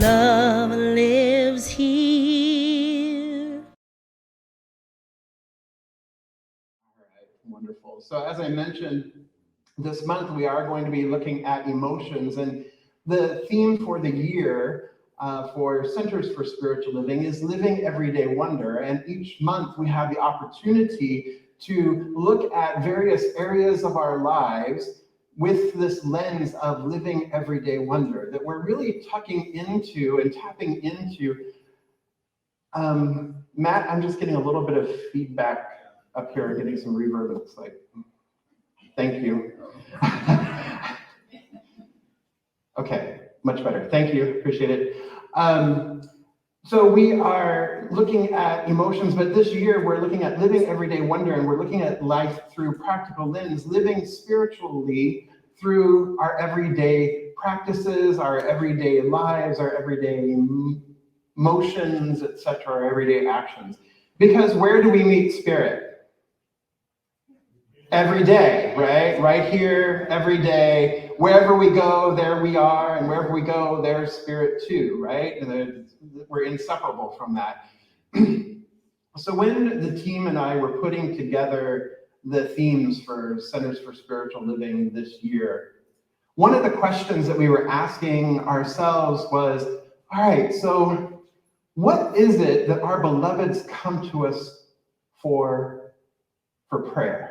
love lives here. All right, wonderful. So as I mentioned, this month we are going to be looking at emotions, and the theme for the year for Centers for Spiritual Living is Living Everyday Wonder. And each month we have the opportunity to look at various areas of our lives with this lens of living everyday wonder that we're really tucking into and tapping into. Matt, I'm just getting a little bit of feedback up here, getting some reverb. It's like, thank you. Okay, much better. Thank you, appreciate it. So we are looking at emotions, but this year we're looking at living everyday wonder, and we're looking at life through practical lens, living spiritually through our everyday practices, our everyday lives, our everyday motions, etc., our everyday actions. Because where do we meet spirit? Every day, right? Right here, every day. Wherever we go, there we are, and wherever we go, there's spirit too, right? And we're inseparable from that. So when the team and I were putting together the themes for Centers for Spiritual Living this year, one of the questions that we were asking ourselves was, all right, so what is it that our beloveds come to us for prayer?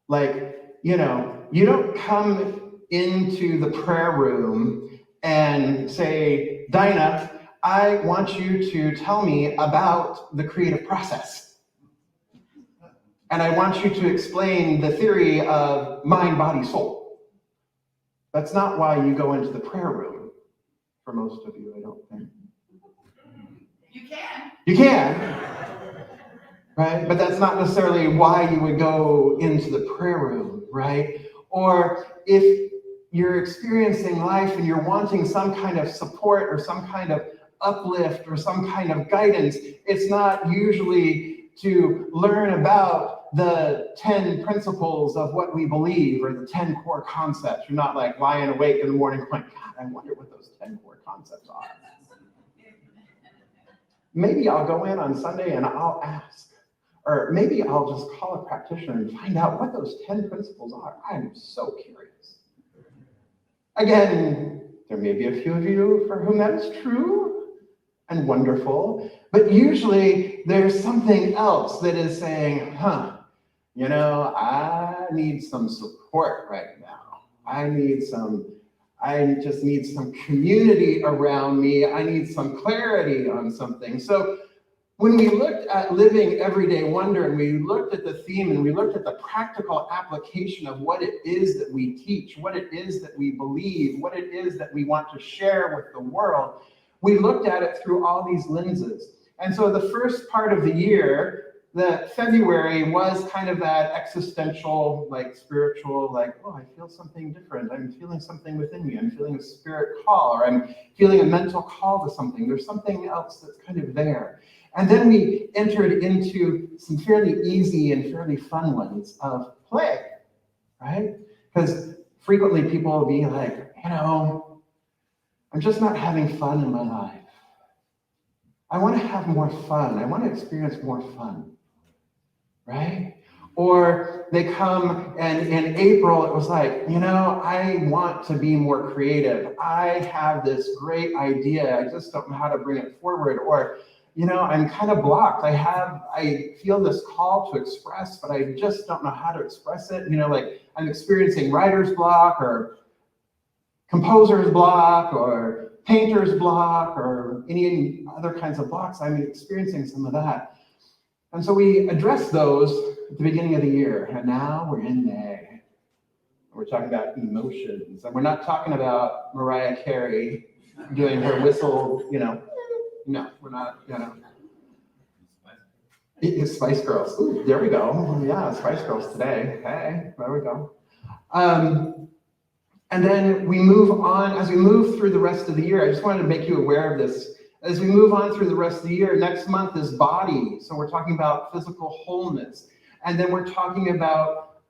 Like, you don't come into the prayer room and say, Dinah, I want you to tell me about the creative process. And I want you to explain the theory of mind, body, soul. That's not why you go into the prayer room, for most of you, I don't think. You can. You can. Right? But that's not necessarily why you would go into the prayer room, right? Or if you're experiencing life and you're wanting some kind of support or some kind of uplift or some kind of guidance, it's not usually to learn about the 10 principles of what we believe or the 10 core concepts. You're not like lying awake in the morning going, God, I wonder what those 10 core concepts are. Maybe I'll go in on Sunday and I'll ask. Or maybe I'll just call a practitioner and find out what those 10 principles are. I'm so curious. Again, there may be a few of you for whom that is true and wonderful, but usually there's something else that is saying, I need some support right now. I just need some community around me. I need some clarity on something. So when we looked at living everyday wonder and we looked at the theme and we looked at the practical application of what it is that we teach, what it is that we believe, what it is that we want to share with the world, we looked at it through all these lenses. And so the first part of the year, the February, was kind of that existential, spiritual, I feel something different. I'm feeling something within me. I'm feeling a spirit call, or I'm feeling a mental call to something. There's something else that's kind of there. And then we entered into some fairly easy and fairly fun ones of play, right? Because frequently people will be like, I'm just not having fun in my life. I want to have more fun. I want to experience more fun, right? Or they come and in April, it was like, I want to be more creative. I have this great idea. I just don't know how to bring it forward. Or, I'm kind of blocked. I feel this call to express, but I just don't know how to express it. I'm experiencing writer's block or composer's block or painter's block or any other kinds of blocks. I'm experiencing some of that. And so we addressed those at the beginning of the year. And now we're in May. We're talking about emotions. And we're not talking about Mariah Carey doing her whistle, No, we're not, Spice Girls. Ooh, there we go. Yeah, Spice Girls today. Hey, there we go. And then we move on, as we move through the rest of the year, I just wanted to make you aware of this. As we move on through the rest of the year, next month is body. So we're talking about physical wholeness. And then we're talking about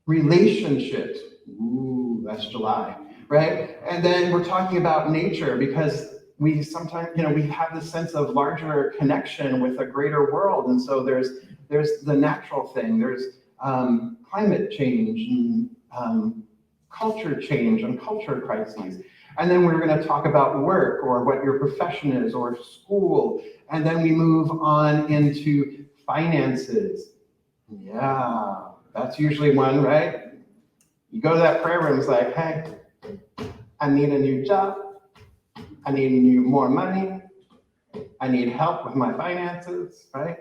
relationships. Ooh, that's July. right? And then we're talking about nature because we sometimes, we have this sense of larger connection with a greater world. And so there's the natural thing, there's climate change and culture change and culture crises. And then we're going to talk about work or what your profession is or school. And then we move on into finances. Yeah, that's usually one, right? You go to that prayer room, it's like, hey, I need a new job. I need more money. I need help with my finances, right?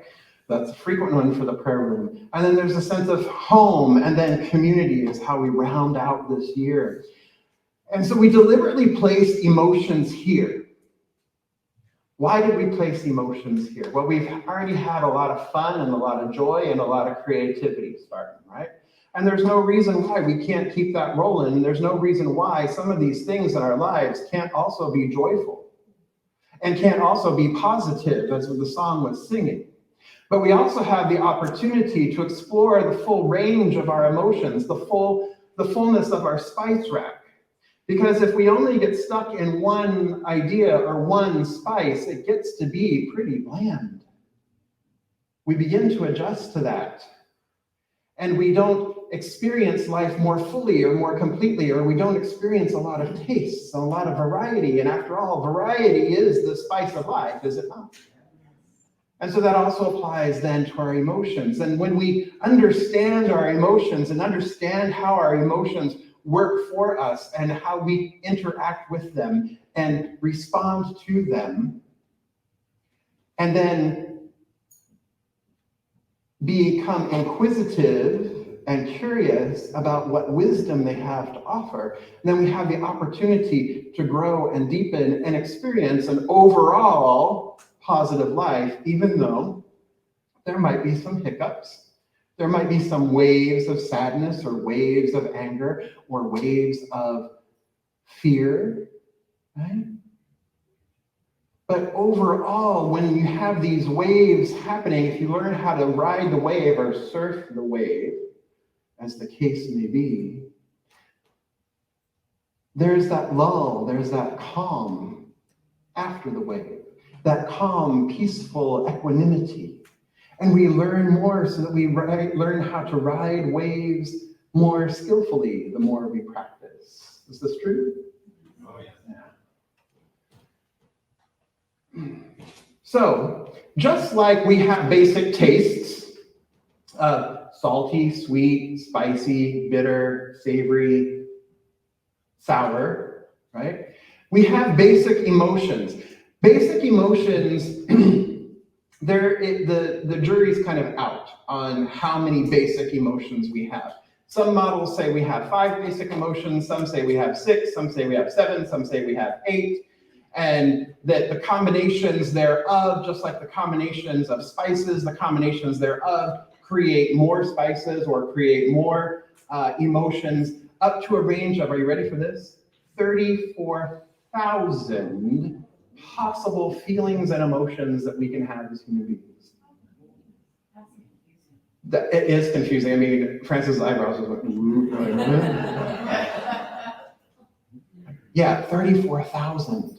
That's a frequent one for the prayer room. And then there's a sense of home, and then community is how we round out this year. And so we deliberately placed emotions here. Why did we place emotions here? Well, we've already had a lot of fun and a lot of joy and a lot of creativity starting, right? And there's no reason why we can't keep that rolling. There's no reason why some of these things in our lives can't also be joyful and can't also be positive, as the song was singing. But we also have the opportunity to explore the full range of our emotions, the fullness of our spice rack. Because if we only get stuck in one idea or one spice, it gets to be pretty bland. We begin to adjust to that. And we don't experience life more fully or more completely, or we don't experience a lot of tastes, a lot of variety. And after all, variety is the spice of life, is it not? And so that also applies then to our emotions. And when we understand our emotions and understand how our emotions work for us and how we interact with them and respond to them, and then become inquisitive and curious about what wisdom they have to offer, then we have the opportunity to grow and deepen and experience an overall positive life, even though there might be some hiccups. There might be some waves of sadness or waves of anger or waves of fear, right? But overall, when you have these waves happening, if you learn how to ride the wave or surf the wave, as the case may be, there's that lull, there's that calm after the wave, that calm, peaceful equanimity. And we learn more so that we learn how to ride waves more skillfully the more we practice. Is this true? Oh, yeah. So, just like we have basic tastes of salty, sweet, spicy, bitter, savory, sour, right? We have basic emotions. Basic emotions, the jury's kind of out on how many basic emotions we have. Some models say we have 5 basic emotions, some say we have 6, some say we have 7, some say we have 8. And that the combinations thereof, just like the combinations of spices, the combinations thereof create more spices or create more emotions, up to a range of, are you ready for this? 34,000 possible feelings and emotions that we can have as human beings. It is confusing. I mean, Francis' eyebrows just went, ooh. Yeah, 34,000.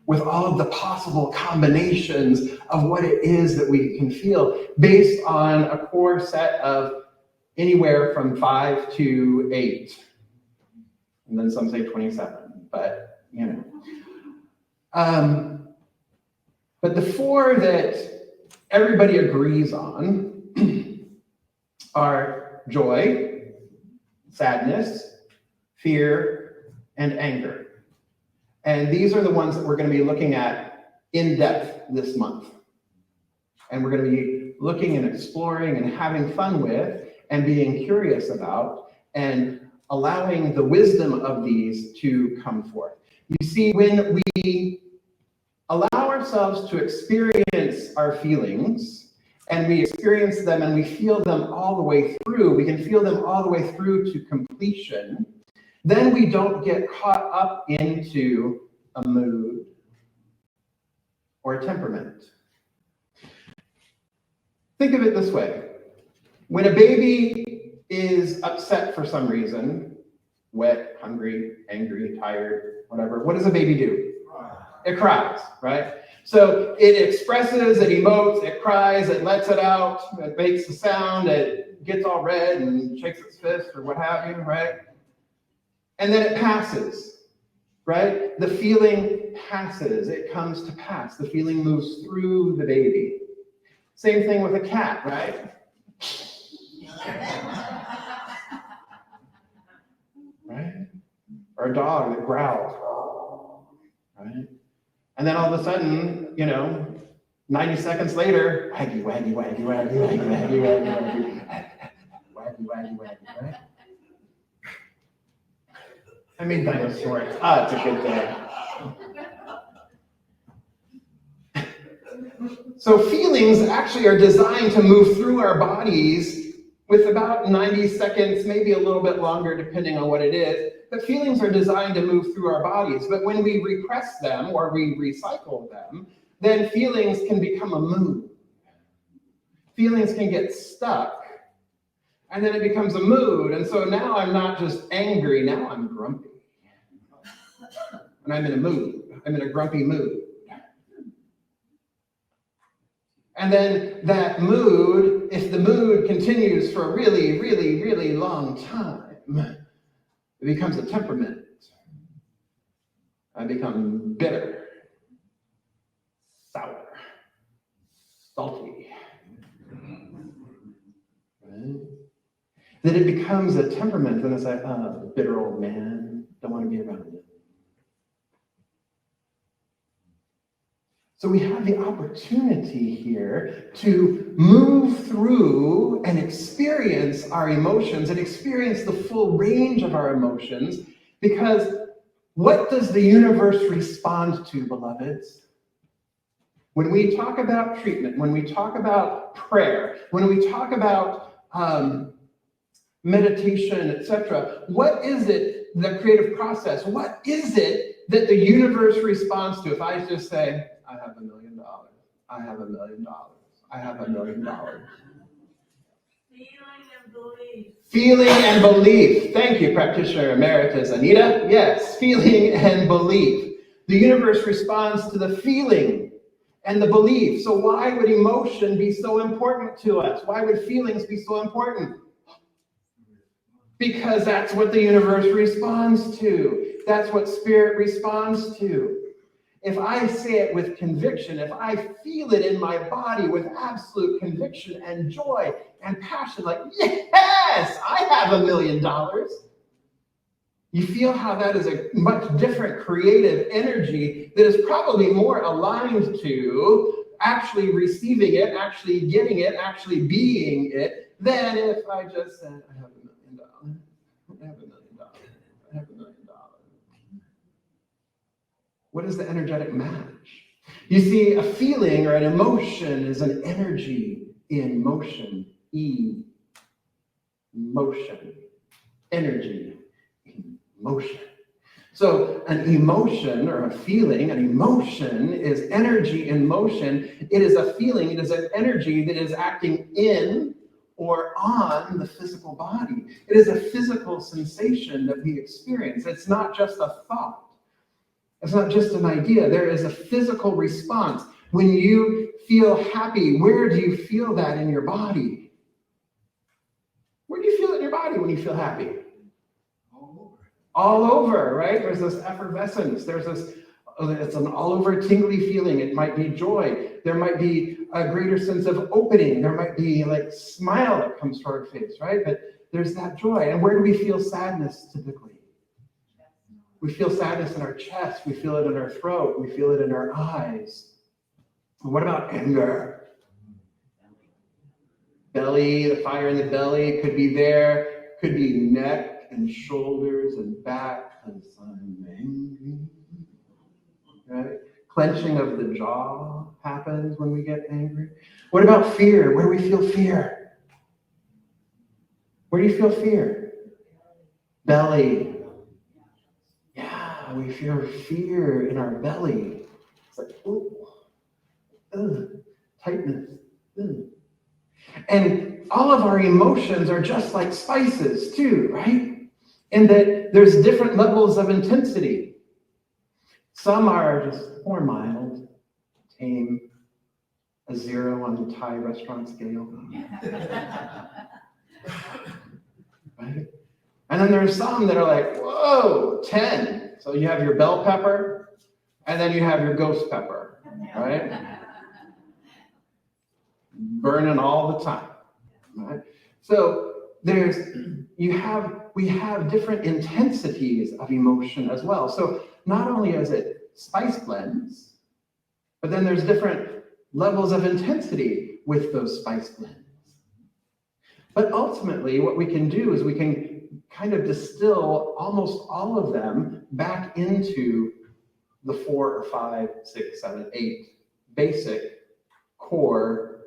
With all of the possible combinations of what it is that we can feel based on a core set of anywhere from 5 to 8. And then some say 27, but but the 4 that everybody agrees on are joy, sadness, fear, and anger. And these are the ones that we're going to be looking at in depth this month. And we're going to be looking and exploring and having fun with and being curious about and allowing the wisdom of these to come forth. You see, when we allow ourselves to experience our feelings and we experience them and we feel them all the way through, we can feel them all the way through to completion, then we don't get caught up into a mood or a temperament. Think of it this way. When a baby is upset for some reason, wet, hungry, angry, tired, whatever. What does a baby do? It cries, right? So it expresses, it emotes, it cries, it lets it out, it makes a sound, it gets all red and shakes its fist or what have you, right? And then it passes, right? The feeling passes, it comes to pass. The feeling moves through the baby. Same thing with a cat, right? Right? Or a dog that growls, right? And then all of a sudden, 90 seconds later, waggy, waggy, waggy, waggy, waggy, waggy, waggy, waggy, waggy, waggy, waggy, right? I made dinosaurs. It's a good day. So feelings actually are designed to move through our bodies with about 90 seconds, maybe a little bit longer, depending on what it is. But feelings are designed to move through our bodies. But when we repress them or we recycle them, then feelings can become a mood. Feelings can get stuck, and then it becomes a mood. And so now I'm not just angry, now I'm grumpy. And I'm in a mood. I'm in a grumpy mood. And then that mood, if the mood continues for a really, really, really long time, it becomes a temperament. I become bitter, sour, salty. Right? Then it becomes a temperament, and it's like, bitter old man, don't want to be around you. So we have the opportunity here to move through and experience our emotions and experience the full range of our emotions, because what does the universe respond to, beloveds? When we talk about treatment, when we talk about prayer, when we talk about meditation, etc., what is it, the creative process, what is it that the universe responds to? If I just say, I have $1 million, I have $1 million, I have $1 million. Feeling and belief. Feeling and belief. Thank you, practitioner emeritus Anita. Yes, feeling and belief. The universe responds to the feeling and the belief. So why would emotion be so important to us? Why would feelings be so important? Because that's what the universe responds to. That's what spirit responds to. If I say it with conviction, if I feel it in my body with absolute conviction and joy and passion, like, yes, I have $1 million. You feel how that is a much different creative energy that is probably more aligned to actually receiving it, actually getting it, actually being it, than if I just said, I have $1 million. I have $1 million. I have $1 million. What is the energetic match? You see, a feeling or an emotion is an energy in motion. Motion. Energy in motion. So an emotion or a feeling, an emotion is energy in motion. It is a feeling, it is an energy that is acting in or on the physical body. It is a physical sensation that we experience. It's not just a thought. It's not just an idea. There is a physical response. When you feel happy, where do you feel that in your body? Where do you feel it in your body when you feel happy? All over, right? There's this effervescence. There's this, it's an all over tingly feeling. It might be joy. There might be a greater sense of opening. There might be like smile that comes to our face, right? But there's that joy. And where do we feel sadness typically? We feel sadness in our chest. We feel it in our throat. We feel it in our eyes. What about anger? Belly, the fire in the belly could be there. Could be neck and shoulders and back because I'm angry. Right? Clenching of the jaw happens when we get angry. What about fear? Where do we feel fear? Where do you feel fear? Belly. Yeah, we feel fear in our belly. It's like, tightness. And all of our emotions are just like spices too, right? And that there's different levels of intensity. Some are just more mild, tame, a 0 on the Thai restaurant scale. Right? And then there's some that are like, whoa, 10. So you have your bell pepper, and then you have your ghost pepper, right? Burning all the time, right? So we have different intensities of emotion as well. So not only is it spice blends, but then there's different levels of intensity with those spice blends. But ultimately, what we can do is we can kind of distill almost all of them back into the 4 or 5, 6, 7, 8 basic core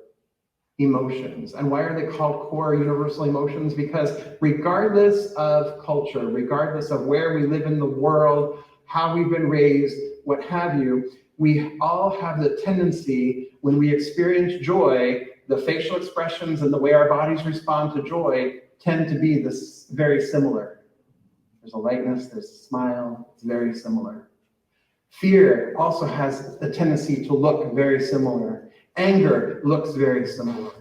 emotions. And why are they called core universal emotions? Because regardless of culture, regardless of where we live in the world, how we've been raised, what have you, we all have the tendency, when we experience joy, the facial expressions and the way our bodies respond to joy tend to be this very similar. There's a lightness, there's a smile, it's very similar. Fear also has a tendency to look very similar. Anger looks very similar.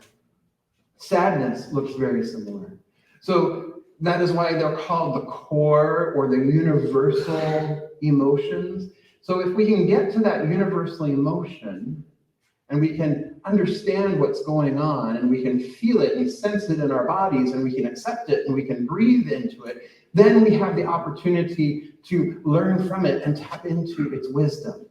Sadness looks very similar. So that is why they're called the core or the universal emotions. So if we can get to that universal emotion and we can understand what's going on and we can feel it and sense it in our bodies and we can accept it and we can breathe into it, then we have the opportunity to learn from it and tap into its wisdom.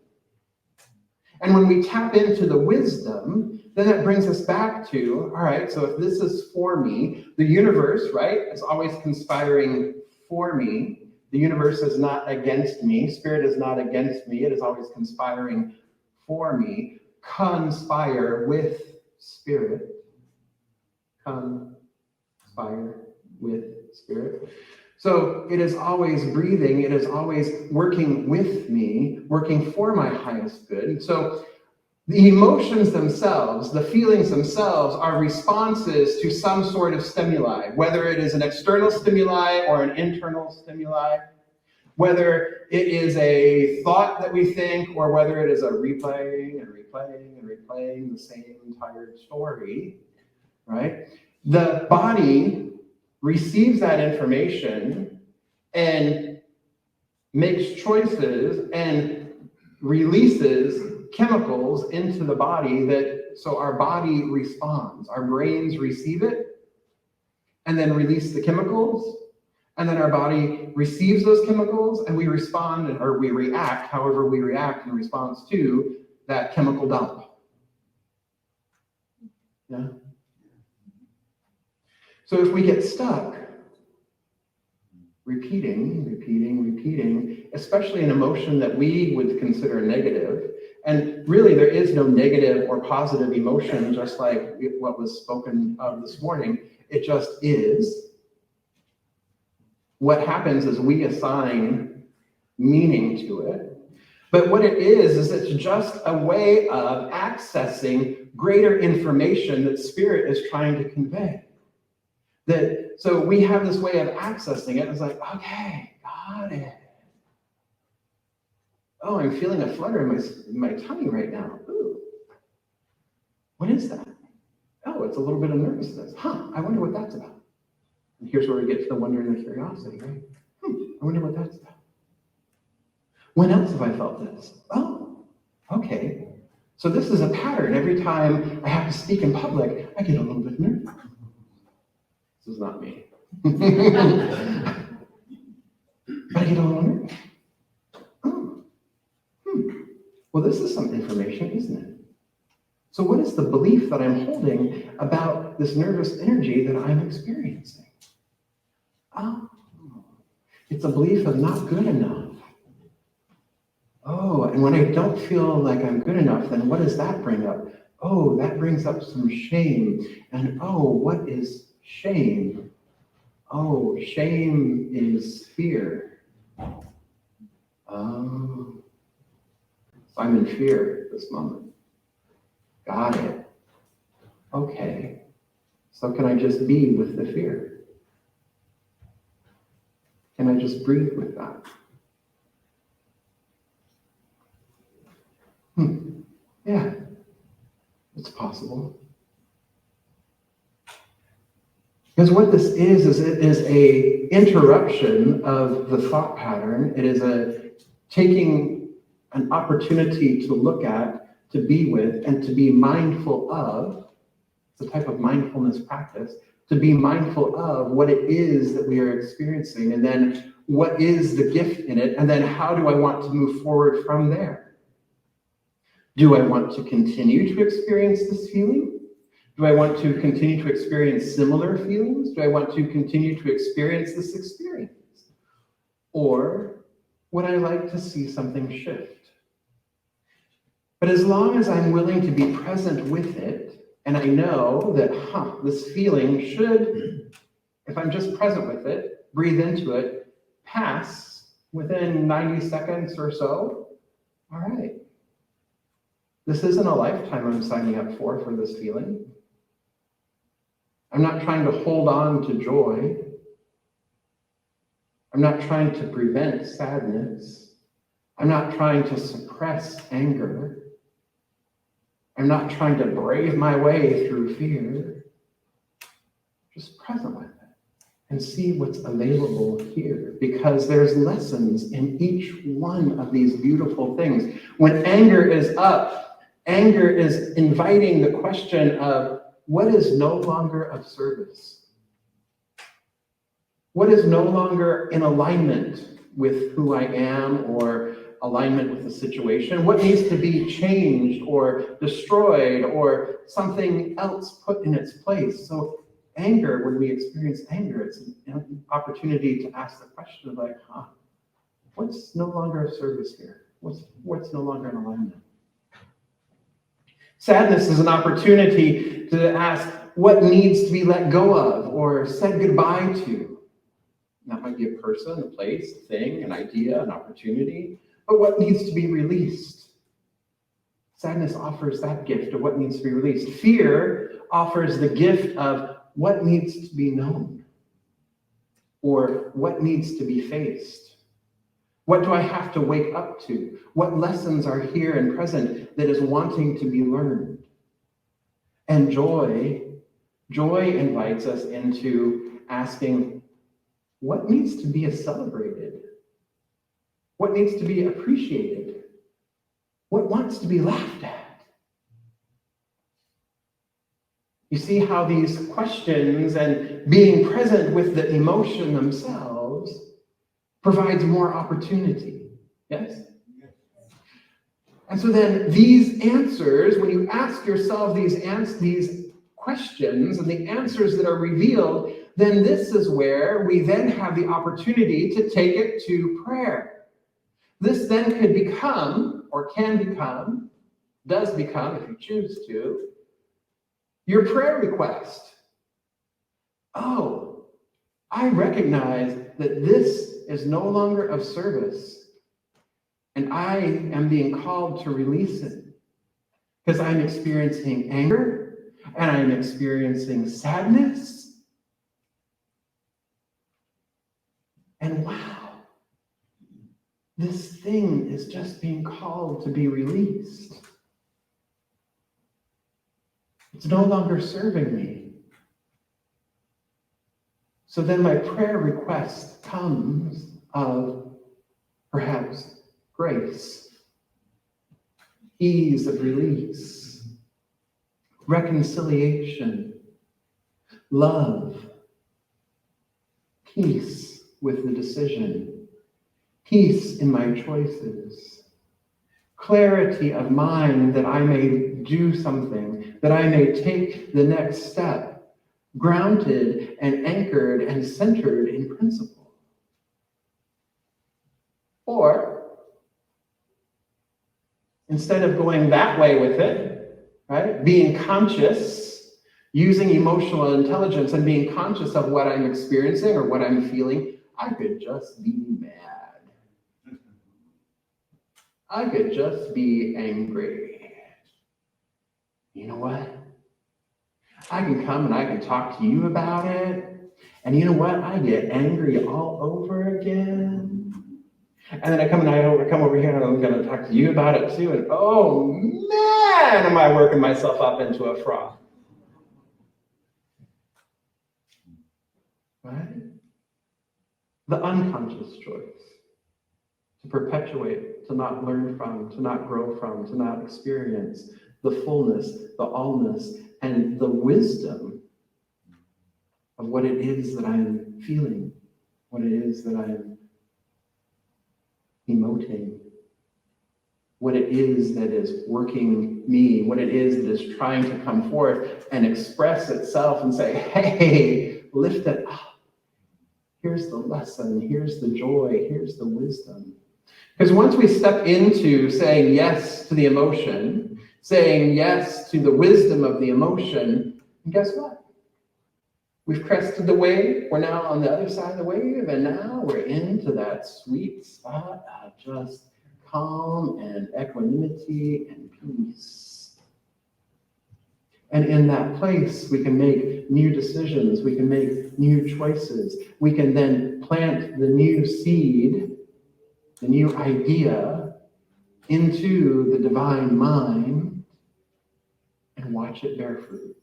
And when we tap into the wisdom, then that brings us back to, all right, so if this is for me, the universe, right, is always conspiring for me. The universe is not against me. Spirit is not against me. It is always conspiring for me. Conspire with spirit. Conspire with spirit. So it is always breathing, it is always working with me, working for my highest good. So the emotions themselves, the feelings themselves are responses to some sort of stimuli, whether it is an external stimuli or an internal stimuli, whether it is a thought that we think or whether it is a replaying and replaying and replaying the same entire story, right? The body receives that information and makes choices and releases chemicals into the body so our body responds. Our brains receive it and then release the chemicals, and then our body receives those chemicals and we respond or we react, however we react in response to that chemical dump. Yeah. So if we get stuck repeating, especially an emotion that we would consider negative, and really there is no negative or positive emotion, just like what was spoken of this morning, it just is. What happens is we assign meaning to it. But what it is it's just a way of accessing greater information that Spirit is trying to convey. So we have this way of accessing it. It's like, okay, got it. Oh, I'm feeling a flutter in my tummy right now. Ooh. What is that? Oh, it's a little bit of nervousness. I wonder what that's about. And here's where we get to the wonder and the curiosity, right? I wonder what that's about. When else have I felt this? Oh, okay. So this is a pattern. Every time I have to speak in public, I get a little bit nervous. This is not me. But I get a little nervous. Oh. Well, this is some information, isn't it? So what is the belief that I'm holding about this nervous energy that I'm experiencing? Oh, it's a belief of not good enough. Oh, and when I don't feel like I'm good enough, then what does that bring up? Oh, that brings up some shame. And oh, what is shame? Oh, shame is fear. Oh, so I'm in fear at this moment. Got it. Okay. So can I just be with the fear? Can I just breathe with that? Yeah, it's possible. Because what this is it is a interruption of the thought pattern. It is a taking an opportunity to look at, to be with, and to be mindful of. It's a type of mindfulness practice, to be mindful of what it is that we are experiencing, and then what is the gift in it, and then how do I want to move forward from there? Do I want to continue to experience this feeling? Do I want to continue to experience similar feelings? Do I want to continue to experience this experience? Or would I like to see something shift? But as long as I'm willing to be present with it, and I know that, this feeling should, if I'm just present with it, breathe into it, pass within 90 seconds or so, all right. This isn't a lifetime I'm signing up for this feeling. I'm not trying to hold on to joy. I'm not trying to prevent sadness. I'm not trying to suppress anger. I'm not trying to brave my way through fear. Just present with it and see what's available here, because there's lessons in each one of these beautiful things. When anger is up, anger is inviting the question of what is no longer of service? What is no longer in alignment with who I am or alignment with the situation? What needs to be changed or destroyed or something else put in its place? So anger, when we experience anger, it's an opportunity to ask the question of like, what's no longer of service here? What's no longer in alignment? Sadness is an opportunity to ask what needs to be let go of or said goodbye to. That might be a person, a place, a thing, an idea, an opportunity, but what needs to be released? Sadness offers that gift of what needs to be released. Fear offers the gift of what needs to be known or what needs to be faced. What do I have to wake up to? What lessons are here and present that is wanting to be learned? And joy invites us into asking, what needs to be celebrated? What needs to be appreciated? What wants to be laughed at? You see how these questions and being present with the emotion themselves provides more opportunity. Yes? And so then these answers, when you ask yourself these questions and the answers that are revealed, then this is where we then have the opportunity to take it to prayer. This then could become, or can become, does become, if you choose to, your prayer request. Oh, I recognize that this is no longer of service, and I am being called to release it because I'm experiencing anger and I'm experiencing sadness. And wow, this thing is just being called to be released. It's no longer serving me. So then my prayer request comes of perhaps grace, ease of release, reconciliation, love, peace with the decision, peace in my choices, clarity of mind that I may do something, that I may take the next step, grounded and anchored and centered in principle. Or, instead of going that way with it, right, being conscious, using emotional intelligence and being conscious of what I'm experiencing or what I'm feeling, I could just be mad. I could just be angry. You know what? I can come and I can talk to you about it, And you know what? I get angry all over again. And then I come over here and I'm going to talk to you about it too. And oh man, am I working myself up into a froth. Right? The unconscious choice to perpetuate, to not learn from, to not grow from, to not experience the fullness, the allness, and the wisdom of what it is that I'm feeling, what it is that I'm emoting, what it is that is working me, what it is that is trying to come forth and express itself and say, hey, lift it up. Here's the lesson, here's the joy, here's the wisdom. Because once we step into saying yes to the emotion, saying yes to the wisdom of the emotion, and guess what? We've crested the wave, we're now on the other side of the wave, and now we're into that sweet spot of just calm and equanimity and peace. And in that place, we can make new decisions, we can make new choices, we can then plant the new seed, the new idea into the divine mind and watch it bear fruit.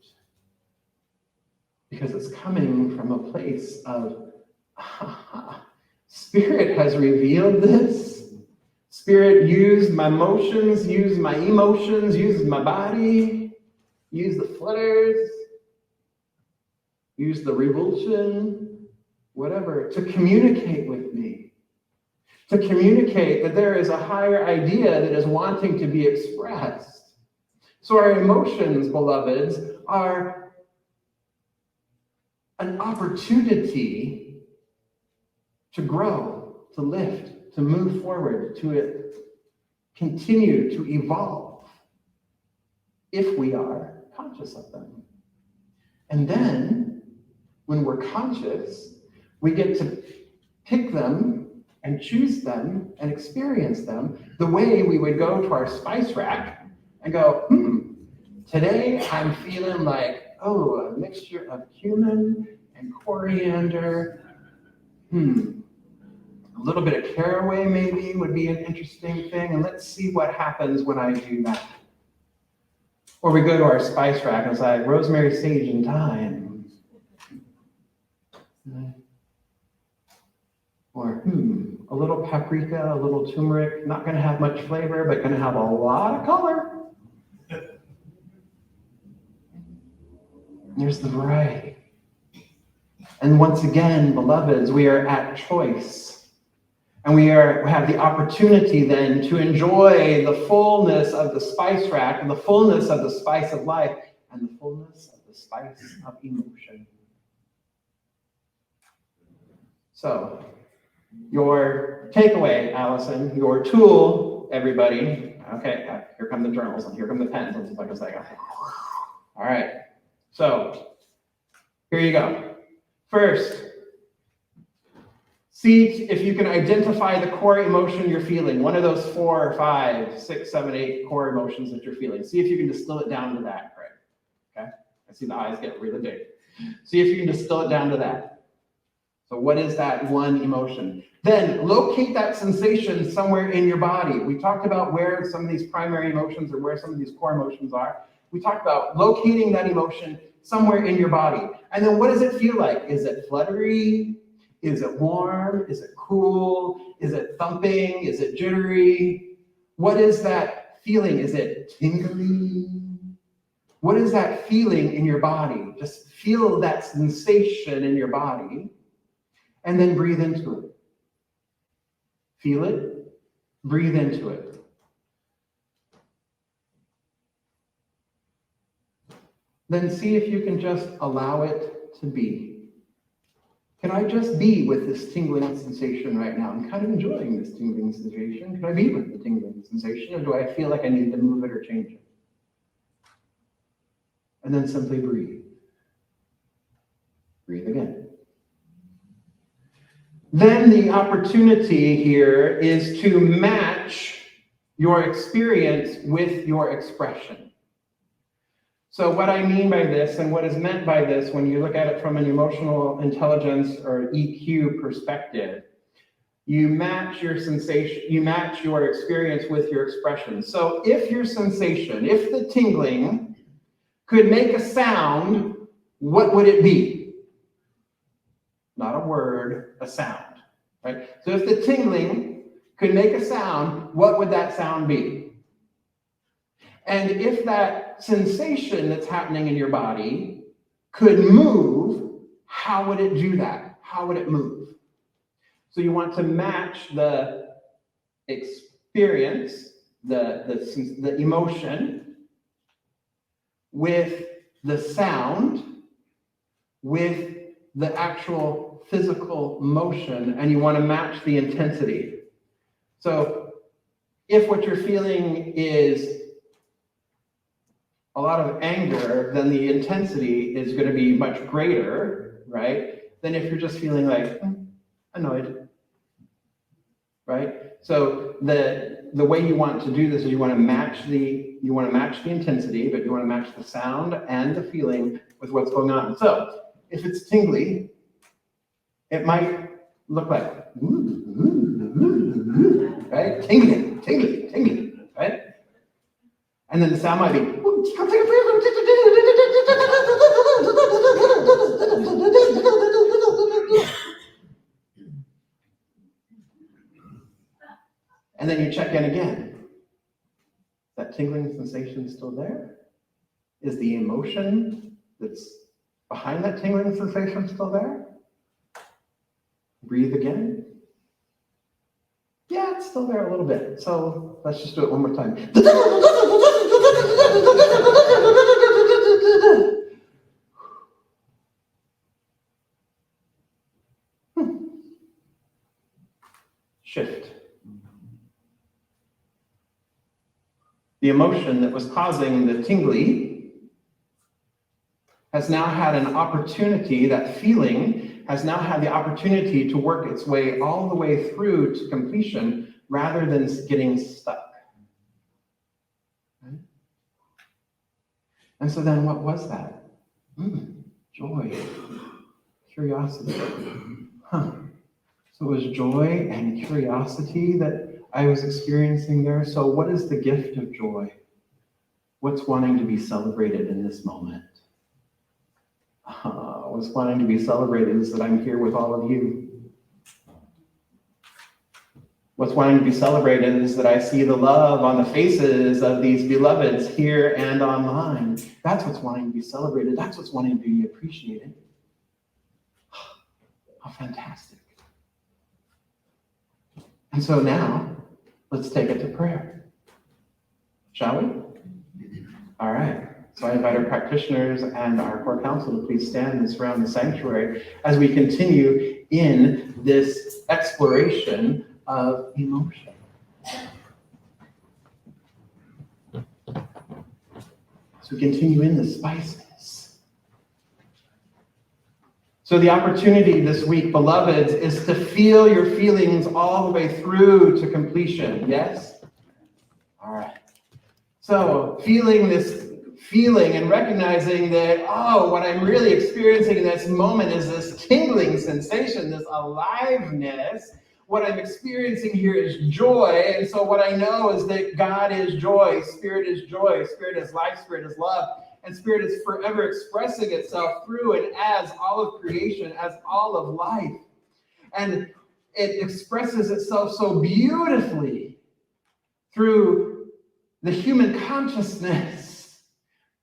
Because it's coming from a place of, Spirit has revealed this. Spirit used my emotions, used my emotions, used my body, used the flutters, used the revulsion, whatever, to communicate with me. To communicate that there is a higher idea that is wanting to be expressed. So our emotions, beloveds, are an opportunity to grow, to lift, to move forward, to continue to evolve if we are conscious of them. And then, when we're conscious, we get to pick them and choose them and experience them the way we would go to our spice rack and go, today I'm feeling like, a mixture of cumin and coriander. A little bit of caraway maybe would be an interesting thing, and let's see what happens when I do that. Or we go to our spice rack and it's like rosemary, sage, and thyme. Or a little paprika, a little turmeric, not going to have much flavor, but going to have a lot of color. There's the variety. And once again, beloveds, we are at choice. And we have the opportunity then to enjoy the fullness of the spice rack and the fullness of the spice of life and the fullness of the spice of emotion. So, your takeaway, Allison, your tool, everybody. Okay, here come the journals and here come the pens. It's like a second. All right. So, here you go. First, see if you can identify the core emotion you're feeling. One of those 4 or 5, 6, 7, 8 core emotions that you're feeling. See if you can distill it down to that, Craig. Okay? I see the eyes get really big. See if you can distill it down to that. So what is that one emotion? Then locate that sensation somewhere in your body. We talked about where some of these primary emotions or where some of these core emotions are. We talked about locating that emotion somewhere in your body. And then what does it feel like? Is it fluttery? Is it warm? Is it cool? Is it thumping? Is it jittery? What is that feeling? Is it tingly? What is that feeling in your body? Just feel that sensation in your body and then breathe into it. Feel it, breathe into it. Then see if you can just allow it to be. Can I just be with this tingling sensation right now? I'm kind of enjoying this tingling sensation. Can I be with the tingling sensation, or do I feel like I need to move it or change it? And then simply breathe. Breathe again. Then the opportunity here is to match your experience with your expression. So what I mean by this and what is meant by this when you look at it from an emotional intelligence or EQ perspective, you match your sensation, you match your experience with your expression. So if your sensation, if the tingling could make a sound, what would it be? Not a word, a sound, right? So if the tingling could make a sound, what would that sound be? And if that sensation that's happening in your body could move, how would it do that? How would it move? So you want to match the experience, the emotion, with the sound, with the actual physical motion, and you want to match the intensity. So if what you're feeling is a lot of anger, then the intensity is going to be much greater, right? Than if you're just feeling like annoyed, right? So the way you want to do this is you want to match the intensity, but you want to match the sound and the feeling with what's going on. So if it's tingly, it might look like right? Tingly, right? And then the sound might be and then you check in again. Is that tingling sensation still there? Is the emotion that's behind that tingling sensation still there? Breathe again. Yeah, it's still there a little bit. So let's just do it one more time. Shift. The emotion that was causing the tingly has now had an opportunity, that feeling has now had the opportunity to work its way all the way through to completion rather than getting stuck. Right? And so then what was that? Joy, curiosity. So it was joy and curiosity that I was experiencing there. So what is the gift of joy? What's wanting to be celebrated in this moment? What's wanting to be celebrated is that I'm here with all of you. What's wanting to be celebrated is that I see the love on the faces of these beloveds here and online. That's what's wanting to be celebrated. That's what's wanting to be appreciated. How fantastic. And so now, let's take it to prayer. Shall we? All right. So I invite our practitioners and our core council to please stand and surround the sanctuary as we continue in this exploration of emotion. So we continue in the spices. So the opportunity this week, beloveds, is to feel your feelings all the way through to completion. Yes? All right. So feeling this feeling and recognizing that, what I'm really experiencing in this moment is this tingling sensation, this aliveness. What I'm experiencing here is joy. And so what I know is that God is joy, Spirit is life, Spirit is love. And Spirit is forever expressing itself through and as all of creation, as all of life. And it expresses itself so beautifully through the human consciousness.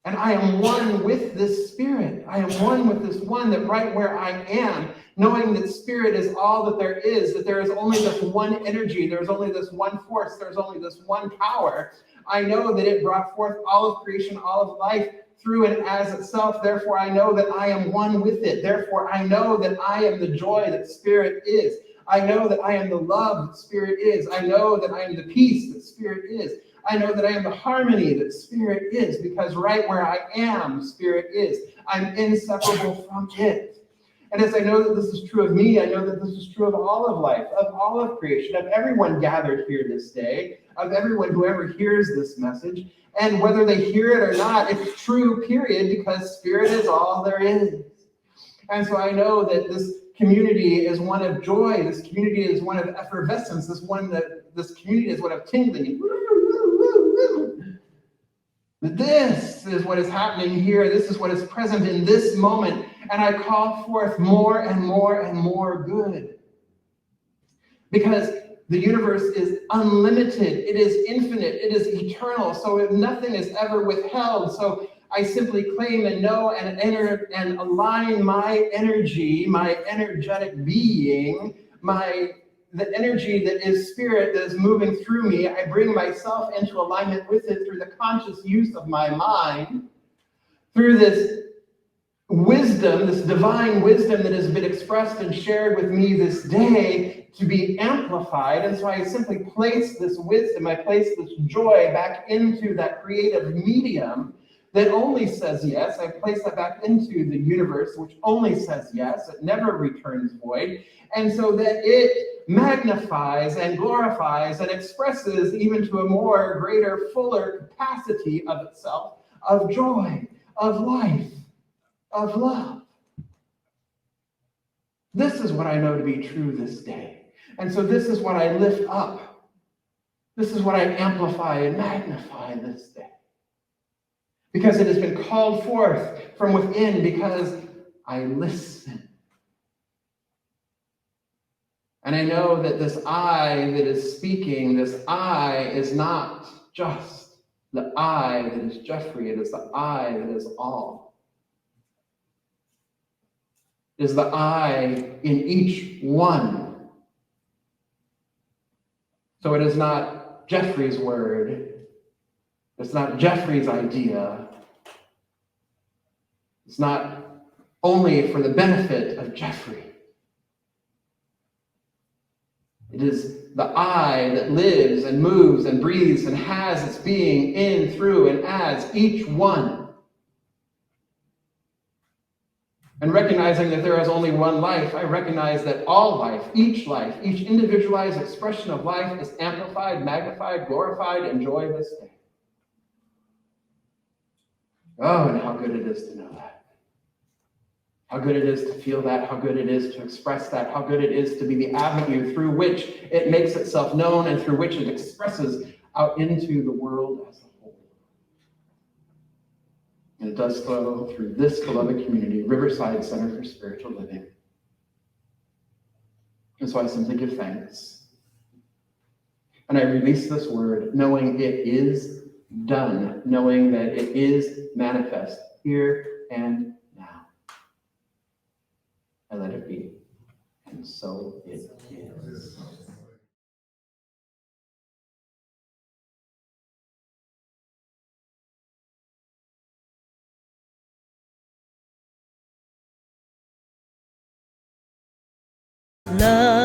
And I am one with this Spirit. I am one with this one that right where I am, knowing that Spirit is all that there is, that there is only this one energy, there's only this one force, there's only this one power. I know that it brought forth all of creation, all of life through and as itself. Therefore, I know that I am one with it. Therefore, I know that I am the joy that Spirit is. I know that I am the love that Spirit is. I know that I am the peace that Spirit is. I know that I am the harmony that Spirit is, because right where I am, Spirit is. I'm inseparable from it. And as I know that this is true of me, I know that this is true of all of life, of all of creation, of everyone gathered here this day, of everyone who ever hears this message. And whether they hear it or not, it's true, period, because spirit is all there is. And so I know that this community is one of joy. This community is one of effervescence. This community is one of tingling. This is what is happening here. This is what is present in this moment. And I call forth more and more and more good. Because the universe is unlimited. It is infinite. It is eternal. So nothing is ever withheld. So I simply claim and know and enter and align my energy, my energetic being, the energy that is spirit that is moving through me. I bring myself into alignment with it through the conscious use of my mind, through this wisdom, this divine wisdom that has been expressed and shared with me this day to be amplified. And so I simply place this wisdom, I place this joy back into that creative medium that only says yes. I place that back into the universe, which only says yes. It never returns void. And so that it magnifies and glorifies and expresses even to a more greater, fuller capacity of itself, of joy, of life, of love. This is what I know to be true this day. And so this is what I lift up. This is what I amplify and magnify this day. Because it has been called forth from within, because I listen. And I know that this I that is speaking, this I is not just the I that is Jeffrey, it is the I that is all. It is the I in each one. So it is not Jeffrey's word. It's not Jeffrey's idea. It's not only for the benefit of Jeffrey. It is the I that lives and moves and breathes and has its being in, through, and as each one. And recognizing that there is only one life, I recognize that all life, each individualized expression of life is amplified, magnified, glorified, and joy this day. Oh, and how good it is to know that. How good it is to feel that, how good it is to express that, how good it is to be the avenue through which it makes itself known and through which it expresses out into the world as a whole. And it does so through this beloved community, Riverside Center for Spiritual Living. And so I simply give thanks. And I release this word knowing it is done, knowing that it is manifest here and now. And let it be. And so it is. Love